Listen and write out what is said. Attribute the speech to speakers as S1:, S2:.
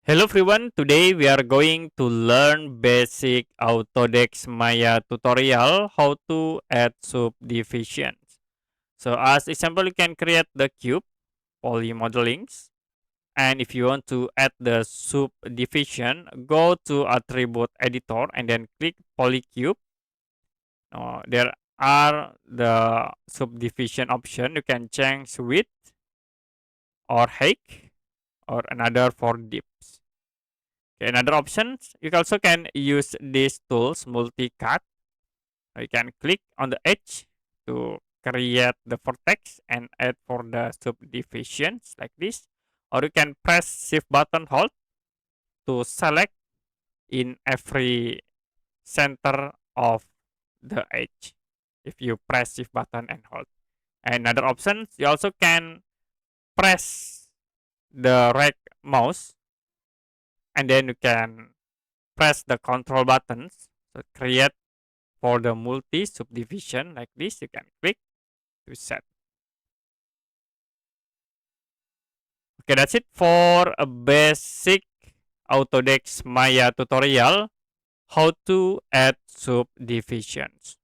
S1: Hello everyone, today we are going to learn basic Autodesk Maya tutorial how to add subdivisions. So as example, you can create the cube, poly modelings, and if you want to add the subdivision, go to attribute editor and then click polycube. There are the subdivision option. You can change width or height or another for depth. Okay, another options, you also can use these tools, multi-cut. You can click on the edge to create the vertex and add for the subdivisions like this. Or you can press shift button hold to select in every center of the edge. If you press shift button and hold. And another options, you also can press the right mouse and then you can press the control buttons to create for the multi subdivision like this. You can click to set. Okay, that's it for a basic Autodesk Maya tutorial how to add subdivisions.